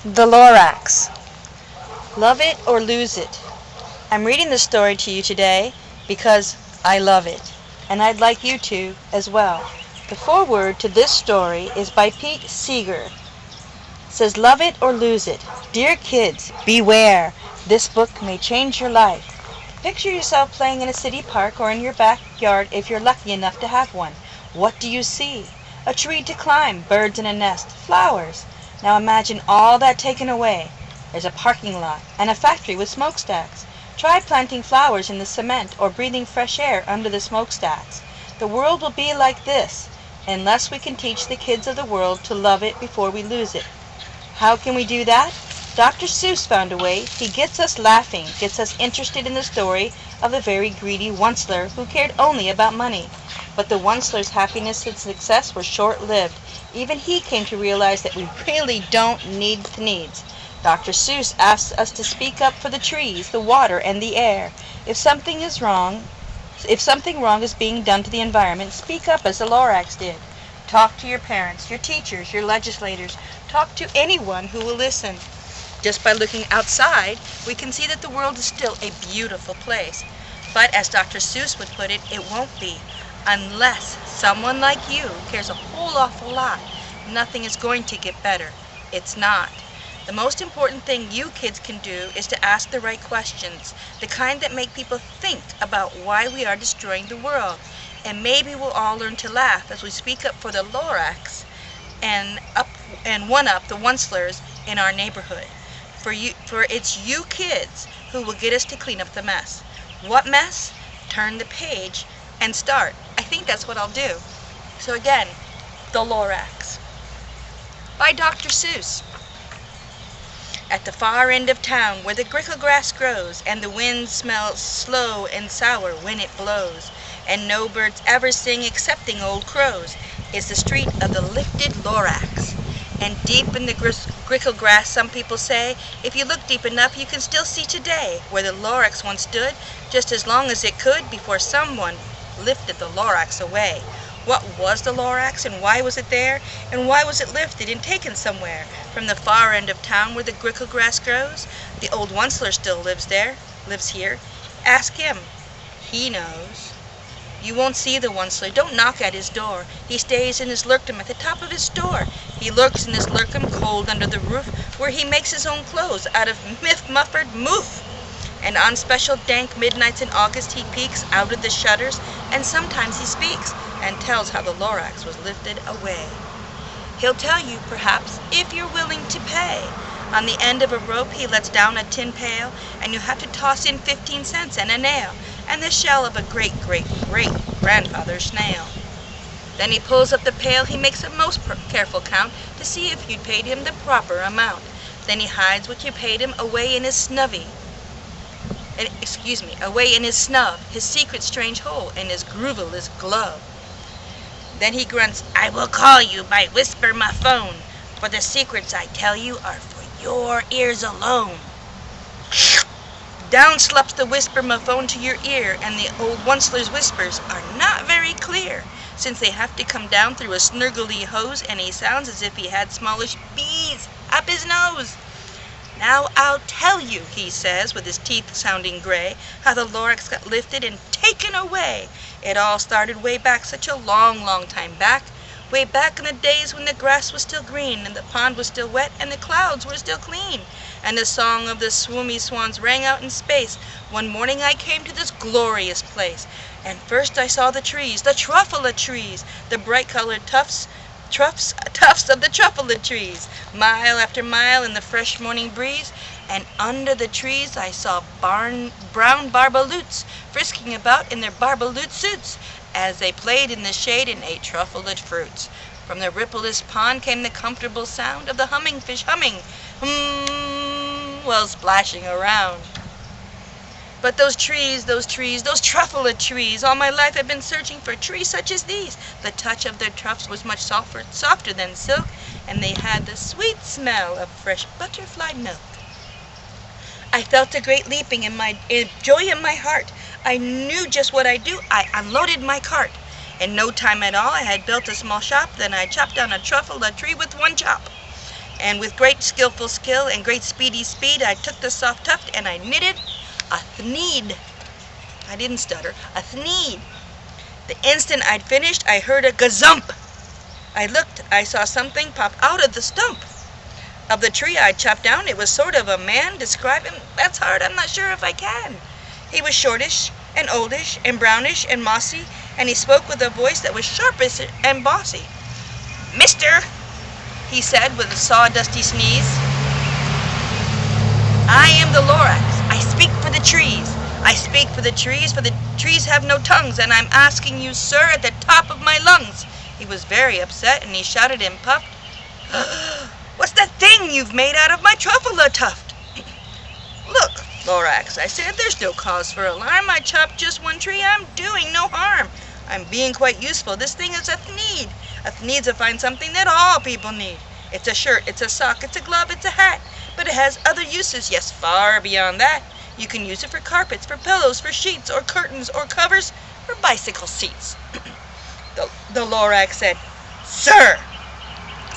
The Lorax. Love it or lose it. I'm reading this story to you today because I love it, and I'd like you to as well. The foreword to this story is by Pete Seeger. It says, love it or lose it. Dear kids, beware. This book may change your life. Picture yourself playing in a city park or in your backyard if you're lucky enough to have one. What do you see? A tree to climb, birds in a nest, flowers. Now imagine all that taken away. There's a parking lot and a factory with smokestacks. Try planting flowers in the cement or breathing fresh air under the smokestacks. The world will be like this unless we can teach the kids of the world to love it before we lose it. How can we do that? Dr. Seuss found a way. He gets us laughing, gets us interested in the story of a very greedy Onceler who cared only about money. But the Onceler's happiness and success were short-lived. Even he came to realize that we really don't need the needs. Dr. Seuss asks us to speak up for the trees, the water, and the air. If something wrong is being done to the environment, speak up as the Lorax did. Talk to your parents, your teachers, your legislators. Talk to anyone who will listen. Just by looking outside, we can see that the world is still a beautiful place. But as Dr. Seuss would put it, it won't be. Unless someone like you cares a whole awful lot, nothing is going to get better. It's not. The most important thing you kids can do is to ask the right questions, the kind that make people think about why we are destroying the world. And maybe we'll all learn to laugh as we speak up for the Lorax and one up the Oncelers in our neighborhood. For it's you kids who will get us to clean up the mess. What mess? Turn the page and start. I think that's what I'll do. So again, The Lorax by Dr. Seuss. At the far end of town where the grickle grass grows and the wind smells slow and sour when it blows, and no birds ever sing excepting old crows, is the street of the lifted Lorax. And deep in the grickle grass, some people say, if you look deep enough you can still see today where the Lorax once stood, just as long as it could before someone lifted the Lorax away. What was the Lorax, and why was it there, and why was it lifted and taken somewhere? From the far end of town where the grickle grass grows? The old Onceler still lives here. Ask him. He knows. You won't see the Onceler. Don't knock at his door. He stays in his lurkdom at the top of his store. He lurks in his lurkdom cold under the roof, where he makes his own clothes out of muffered moof. And on special dank midnights in August he peeks out of the shutters, and sometimes he speaks and tells how the Lorax was lifted away. He'll tell you, perhaps, if you're willing to pay. On the end of a rope he lets down a tin pail, and you have to toss in 15 cents and a nail, and the shell of a great-great-great-grandfather snail. Then he pulls up the pail, he makes a most careful count to see if you'd paid him the proper amount. Then he hides what you paid him away in his snub, his secret strange hole in his grooveless glove. Then he grunts, I will call you by whisper my phone, for the secrets I tell you are for your ears alone. Down slops the whisper phone to your ear, and the old Onceler's whispers are not very clear, since they have to come down through a snurgly hose, and he sounds as if he had smallish bees up his nose. Now I'll tell you, he says, with his teeth sounding gray, how the Lorax got lifted and taken away. It all started way back, such a long, long time back. Way back in the days when the grass was still green, and the pond was still wet, and the clouds were still clean. And the song of the swoomy swans rang out in space. One morning I came to this glorious place, and first I saw the trees, the truffula trees, the bright-colored tufts of the truffula trees, mile after mile in the fresh morning breeze, and under the trees I saw brown barbaloots frisking about in their barbaloot suits as they played in the shade and ate truffuled fruits. From the rippleless pond came the comfortable sound of the humming fish humming, while splashing around. But those trees, those truffula trees, all my life I've been searching for trees such as these. The touch of their tufts was much softer than silk, and they had the sweet smell of fresh butterfly milk. I felt a great leaping in my joy in my heart. I knew just what I'd do. I unloaded my cart. In no time at all, I had built a small shop. Then I chopped down a truffula tree with one chop. and with great skillful skill and great speedy speed, I took the soft tuft and I knitted a thneed. I didn't stutter, a thneed. The instant I'd finished, I heard a gazump. I looked, I saw something pop out of the stump of the tree I'd chopped down. It was sort of a man. Describe him, that's hard, I'm not sure if I can. He was shortish and oldish and brownish and mossy, and he spoke with a voice that was sharpish and bossy. "Mister," he said with a sawdusty sneeze, "I am the Lorax. I speak for the trees. I speak for the trees have no tongues, and I'm asking you, sir, at the top of my lungs." He was very upset, and he shouted and puffed, "What's that thing you've made out of my truffle tuft?" "Look, Lorax," I said, "there's no cause for alarm. I chopped just one tree. I'm doing no harm. I'm being quite useful. This thing is a thneed. A thneed's a fine something that all people need. It's a shirt, it's a sock, it's a glove, it's a hat. But it has other uses, yes, far beyond that. You can use it for carpets, for pillows, for sheets, or curtains, or covers, for bicycle seats." The Lorax said, "Sir,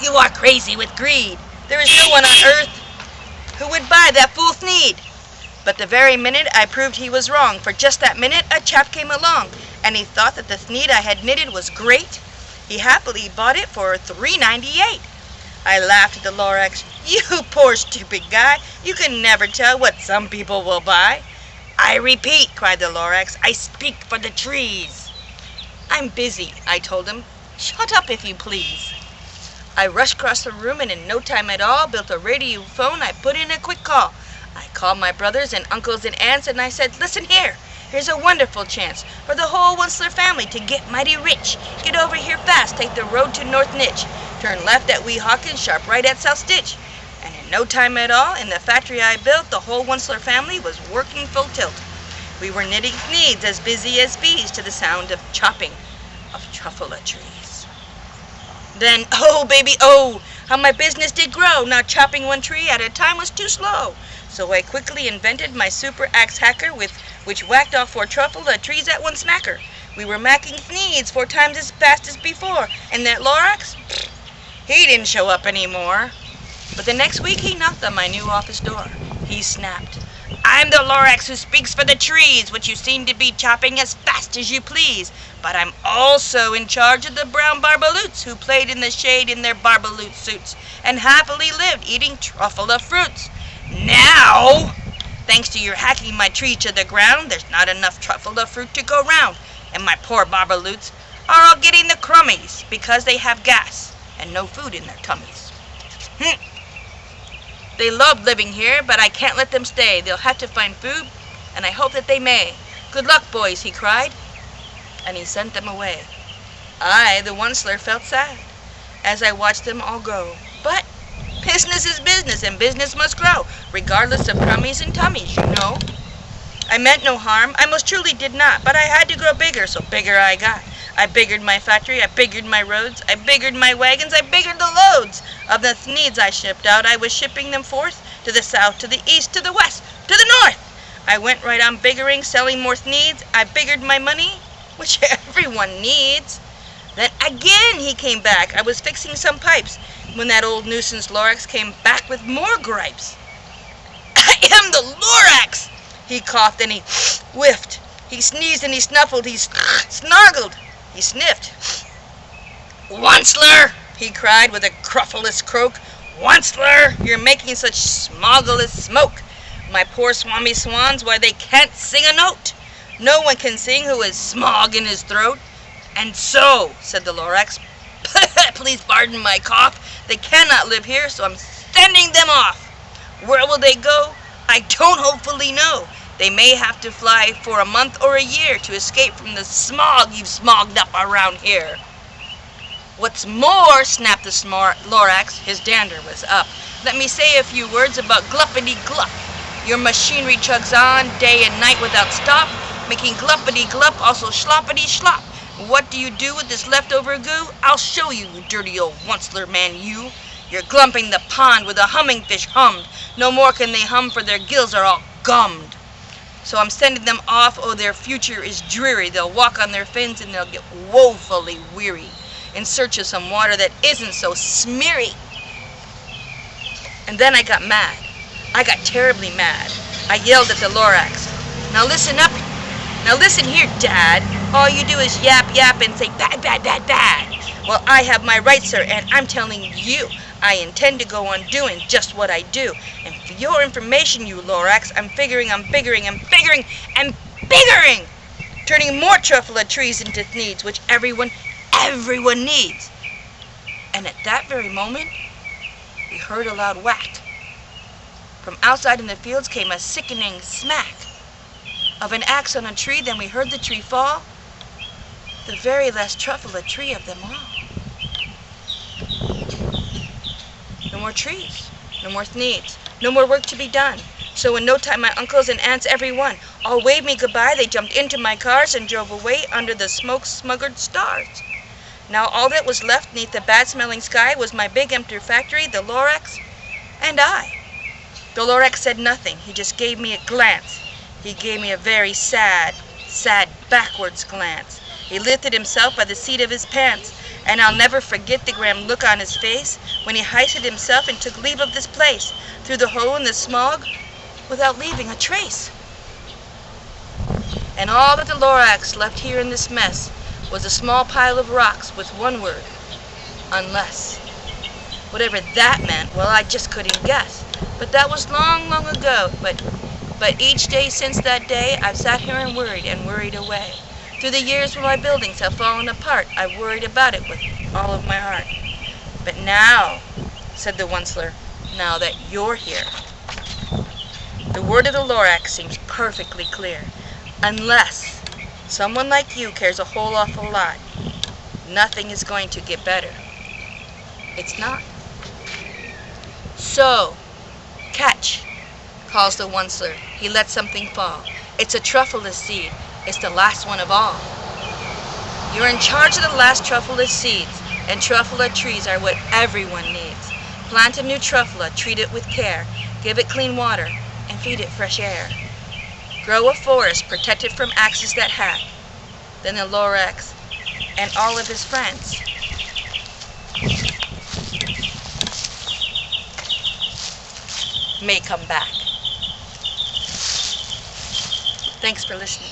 you are crazy with greed. There is no one on earth who would buy that fool thneed." But the very minute I proved he was wrong, for just that minute a chap came along, and he thought that the thneed I had knitted was great. He happily bought it for $3.98. I laughed at the Lorax. "You poor stupid guy, you can never tell what some people will buy." "I repeat," cried the Lorax, "I speak for the trees." "I'm busy," I told him. "Shut up, if you please." I rushed across the room, and in no time at all built a radio phone. I put in a quick call. I called my brothers and uncles and aunts, and I said, "Listen here. Here's a wonderful chance for the whole Wensler family to get mighty rich. Get over here fast. Take the road to North Nitch. Turn left at Wee Hawkins, sharp right at South Stitch." And in no time at all, in the factory I built, the whole Wensler family was working full tilt. We were knitting thneeds as busy as bees to the sound of chopping of truffle trees. Then, oh baby, oh, how my business did grow. Now chopping one tree at a time was too slow. So I quickly invented my super axe hacker, with which whacked off 4 truffle trees at one smacker. We were macking thneeds 4 times as fast as before, and that Lorax, he didn't show up anymore. But the next week he knocked on my new office door. He snapped, "I'm the Lorax who speaks for the trees, which you seem to be chopping as fast as you please. But I'm also in charge of the brown barbaloots who played in the shade in their barbaloot suits and happily lived eating truffle fruits. Now, thanks to your hacking my tree to the ground, there's not enough truffle fruit to go round, and my poor barbaloots are all getting the crummies because they have gas and no food in their tummies. They love living here, but I can't let them stay. They'll have to find food, and I hope that they may. Good luck, boys," he cried, and he sent them away. I, the Wensler, felt sad as I watched them all go. But business is business, and business must grow, regardless of crummies and tummies, you know. I meant no harm, I most truly did not, but I had to grow bigger, so bigger I got. I biggered my factory, I biggered my roads, I biggered my wagons, I biggered the loads of the thneeds I shipped out. I was shipping them forth to the south, to the east, to the west, to the north. I went right on biggering, selling more thneeds. I biggered my money, which everyone needs. Then again he came back. I was fixing some pipes when that old nuisance Lorax came back with more gripes. "I am the Lorax!" He coughed and he whiffed. He sneezed and he snuffled. He snargled. He sniffed. "Wensler!" he cried with a cruffleless croak. "Wensler, you're making such smoggleless smoke. My poor swami swans, why they can't sing a note. No one can sing who has smog in his throat." "And so," said the Lorax, "please pardon my cough, they cannot live here, so I'm sending them off. Where will they go? I don't hopefully know. They may have to fly for a month or a year to escape from the smog you've smogged up around here." "What's more," snapped the Lorax, his dander was up, "let me say a few words about gluppity-glup. Your machinery chugs on day and night without stop, making gluppity-glup, also sloppity-slop. What do you do with this leftover goo? I'll show you, you dirty old Wensler man, you. You're glumping the pond where the humming fish hummed. No more can they hum, for their gills are all gummed. So I'm sending them off. Oh, their future is dreary. They'll walk on their fins and they'll get woefully weary in search of some water that isn't so smeary." And then I got mad. I got terribly mad. I yelled at the Lorax. Now listen up. Now listen here, Dad. All you do is yap, yap, and say bad, bad, bad, bad. Well, I have my rights, sir, and I'm telling you, I intend to go on doing just what I do. And for your information, you Lorax, I'm figuring, turning more truffula trees into needs, which everyone needs. And at that very moment, we heard a loud whack. From outside in the fields came a sickening smack of an axe on a tree. Then we heard the tree fall, the very last truffula tree of them all. No more trees, no more needs, no more work to be done. So in no time my uncles and aunts, everyone, all waved me goodbye. They jumped into my cars and drove away under the smoke-smuggered stars. Now all that was left neath the bad-smelling sky was my big empty factory, the Lorax, and I. The Lorax said nothing. He just gave me a glance. He gave me a very sad, backwards glance. He lifted himself by the seat of his pants, and I'll never forget the grim look on his face when he hoisted himself and took leave of this place, through the hole in the smog, without leaving a trace. And all that the Lorax left here in this mess was a small pile of rocks with one word, unless. Whatever that meant, well, I just couldn't guess. But that was long, long ago. But each day since that day, I've sat here and worried away. Through the years when my buildings have fallen apart, I've worried about it with all of my heart. But now, said the Onceler, now that you're here, the word of the Lorax seems perfectly clear. Unless someone like you cares a whole awful lot, nothing is going to get better. It's not. So, catch, calls the Onceler. He lets something fall. It's a truffula seed. It's the last one of all. You're in charge of the last truffula seeds, and truffula trees are what everyone needs. Plant a new truffula, treat it with care, give it clean water, and feed it fresh air. Grow a forest, protect it from axes that hack. Then the Lorax and all of his friends may come back. Thanks for listening.